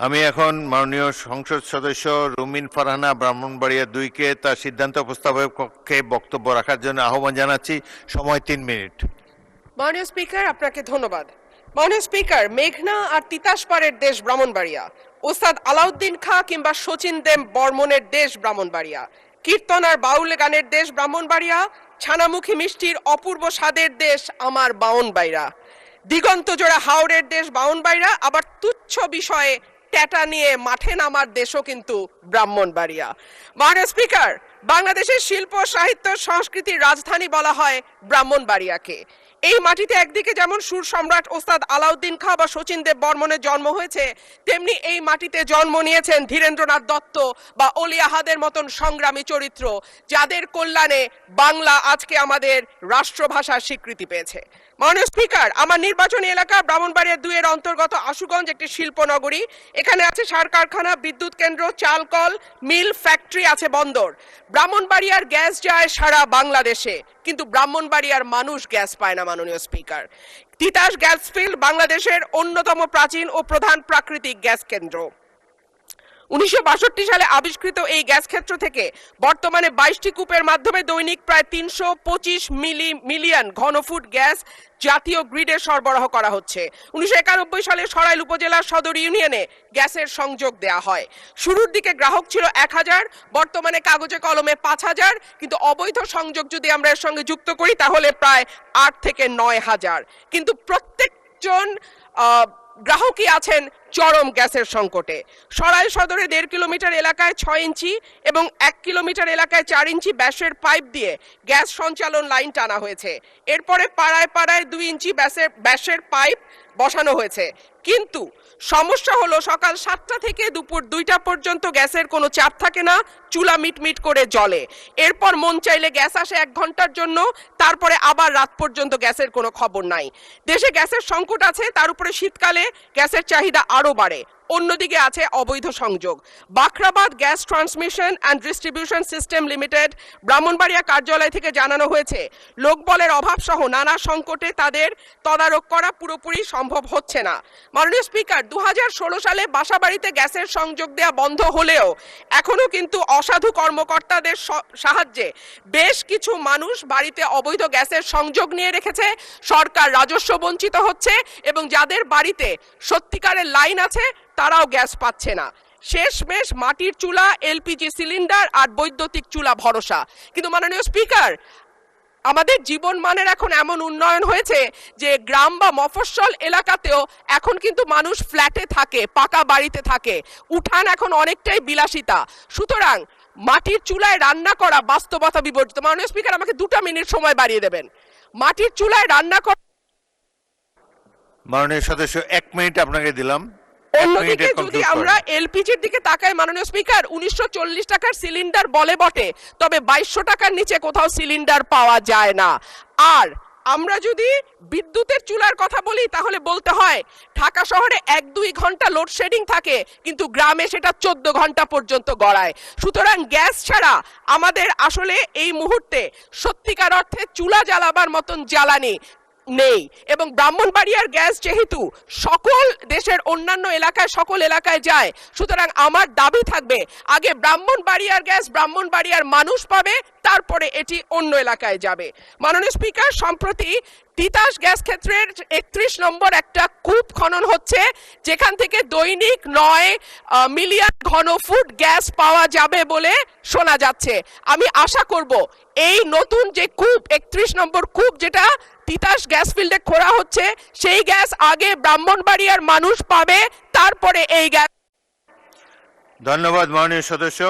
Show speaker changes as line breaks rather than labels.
আমি এখন মাননীয় সংসদ সদস্য রুমিন ফারহানা ব্রাহ্মণবাড়িয়া 2-কে তার সিদ্ধান্ত উপস্থাপনের পক্ষে বক্তব্য রাখার জন্য আহ্বান জানাচ্ছি। সময় 3 মিনিট।
মাননীয় স্পিকার, আপনাকে ধন্যবাদ। মাননীয় স্পিকার, মেঘনা আর তিতাসপাড়ের দেশ ব্রাহ্মণবাড়িয়া, ওস্তাদ আলাউদ্দিন খাঁ কিংবা শচীন দেব বর্মনের দেশ ব্রাহ্মণবাড়িয়া, কীর্তন আর বাউল গানের দেশ ব্রাহ্মণবাড়িয়া, ছানামুখী মিষ্টির অপূর্ব স্বাদের দেশ আমার বাউনবাড়িয়া, দিগন্ত জোড়া হাওড়ের দেশ বাউনবাড়িয়া, আবার তুচ্ছ বিষয়ে ট্যাটা নিয়ে মাঠে নামার দেশও কিন্তু ব্রাহ্মণবাড়িয়া। মাননীয় স্পিকার, বাংলাদেশের শিল্প সাহিত্য সংস্কৃতির রাজধানী বলা হয় ব্রাহ্মণবাড়িয়াকে। এই মাটিতে একদিকে যেমন সুর সম্রাট ওস্তাদ আলাউদ্দিন খাঁ বা শচীন দেব বর্মনের জন্ম হয়েছে, তেমনি এই মাটিতে জন্ম নিয়েছেন ধীরেন্দ্রনাথ দত্ত বা অলি আহাদের মতন সংগ্রামী চরিত্র, যাদের কল্যাণে বাংলা আজকে আমাদের রাষ্ট্রভাষার স্বীকৃতি পেয়েছে। মাননীয় স্পিকার, আমার নির্বাচনী এলাকা ব্রাহ্মণবাড়িয়া 2-এর অন্তর্গত আশুগঞ্জ একটি শিল্পনগরী। এখানে আছে সার কারখানা, বিদ্যুৎ কেন্দ্র, চালকল, মিল, ফ্যাক্টরি, আছে বন্দর। ব্রাহ্মণবাড়িয়ার গ্যাস যায় সারা বাংলাদেশে, কিন্তু ব্রাহ্মণবাড়িয়ার মানুষ গ্যাস পায় না। মাননীয় স্পিকার, তিতাস গ্যাস ফিল্ড বাংলাদেশের অন্যতম প্রাচীন ও প্রধান প্রাকৃতিক গ্যাস কেন্দ্র। 1962 সালে আবিষ্কৃত এই গ্যাস ক্ষেত্র থেকে বর্তমানে 22টি কূপের মাধ্যমে দৈনিক প্রায় 325 মিলিয়ন ঘনফুট গ্যাস জাতীয় গ্রিডে সরবরাহ করা হচ্ছে। 1991 সালে সরাইল উপজেলার সদর ইউনিয়নে গ্যাসের সংযোগ দেয়া হয়। শুরুর দিকে গ্রাহক ছিল 1000, বর্তমানে কাগজে কলমে 5000, কিন্তু অবৈধ সংযোগ যদি আমরা এর সঙ্গে যুক্ত করি তাহলে প্রায় 8 থেকে 9000। কিন্তু প্রত্যেকজন গ্রাহকই আছেন চরম গ্যাসের সংকটে। সরাইল সদরে 1.5 কিলোমিটার এলাকায় 6 ইঞ্চি এবং 1 কিলোমিটার এলাকায় 4 ইঞ্চি ব্যাসের পাইপ দিয়ে গ্যাস সঞ্চালন লাইন টানা হয়েছে। এরপরে পাড়ায় পাড়ায় 2 ইঞ্চি ব্যাসের পাইপ বসানো হয়েছে। কিন্তু সমস্যা হলো সকাল 7টা থেকে দুপুর 2টা পর্যন্ত গ্যাসের কোনো চাপ থাকে না, চুলা মিটমিট করে জ্বলে। এরপর মন চাইলে গ্যাস আসে 1 ঘন্টার জন্য, তারপরে আবার রাত পর্যন্ত গ্যাসের কোনো খবর নাই। দেশে গ্যাসের সংকট আছে, তার উপরে শীতকালে গ্যাসের চাহিদা আরো বাড়ে। অন্যদিকে আছে অবৈধ সংযোগ। Bakhrabad gas transmission and distribution system limited Brahmanbaria কার্যালয় থেকে জানানো হয়েছে, লোকবলের অভাব সহ নানা সংকটে তাদের তদারক করা পুরোপুরি সম্ভব হচ্ছে না। মাননীয় স্পিকার, 2016 সালে বাসাবাড়িতে গ্যাসের সংযোগ দেওয়া বন্ধ হলেও এখনো কিন্তু অসাধু কর্মকর্তাদের সাহায্যে বেশ কিছু মানুষ বাড়িতে অবৈধ গ্যাসের সংযোগ নিয়ে রেখেছে। সরকার রাজস্ব বঞ্চিত হচ্ছে এবং যাদের বাড়িতে সত্যিকারের লাইন আছে তারাও গ্যাস পাচ্ছে না। শেষমেশ মাটির চুলা, এলপিজি সিলিন্ডার আর বৈদ্যুতিক চুলা ভরসা। কিন্তু মাননীয় স্পিকার, আমাদের জীবন মানের এখন এমন উন্নয়ন হয়েছে যে গ্রাম বা মফস্বল এলাকাতেও এখন কিন্তু মানুষ ফ্ল্যাটে থাকে, পাকা বাড়িতে থাকে। উঠান এখন অনেকটাই বিলাসিতা। সুতরাং মাটির চুলায় রান্না করা বাস্তবতা বিবর্জিত। মাননীয় স্পিকার, আমাকে 2টা মিনিট সময় বাড়িয়ে দেবেন। মাটির চুলায় রান্না করা।
মাননীয় সদস্য 1 মিনিট আপনাকে দিলাম।
অন্যদিকে যদি আমরা এলপিজির দিকে তাকাই মাননীয় স্পিকার, 1940 টাকার সিলিন্ডার বলে বটে, তবে 2200 টাকার নিচে কোথাও সিলিন্ডার পাওয়া যায় না। আর আমরা যদি বিদ্যুতের চুলার কথা বলি তাহলে বলতে হয় ঢাকা শহরে 1-2 ঘন্টা লোডশেডিং থাকে, কিন্তু গ্রামে সেটা 14 ঘন্টা পর্যন্ত গড়ায়। সুতরাং গ্যাস ছাড়া আমাদের আসলে এই মুহূর্তে সত্যিকার অর্থে চুলা জ্বালাবার মতন জ্বালানি নেই। এবং ব্রাহ্মণবাড়িয়ার গ্যাস যেহেতু সকল দেশের অন্যান্য এলাকায় সকল এলাকায় যায়, সুতরাং আমার দাবি থাকবে আগে ব্রাহ্মণবাড়িয়ার গ্যাস ব্রাহ্মণবাড়িয়ার মানুষ পাবে, তারপরে এটি অন্য এলাকায় যাবে। মাননীয় স্পিকার, সম্প্রতি তিতাস গ্যাস ক্ষেত্রের 31 নম্বর একটা কূপ খনন হচ্ছে, যেখান থেকে দৈনিক 9 মিলিয়ন ঘনফুট গ্যাস পাওয়া যাবে বলে শোনা যাচ্ছে। আমি আশা করব এই নতুন যে কূপ 31 নম্বর কূপ যেটা তিতাস গ্যাস ফিল্ডে খোঁড়া হচ্ছে, সেই গ্যাস আগে ব্রাহ্মণবাড়িয়ার মানুষ পাবে, তারপরে এই গ্যাস।
ধন্যবাদ মাননীয় সদস্য।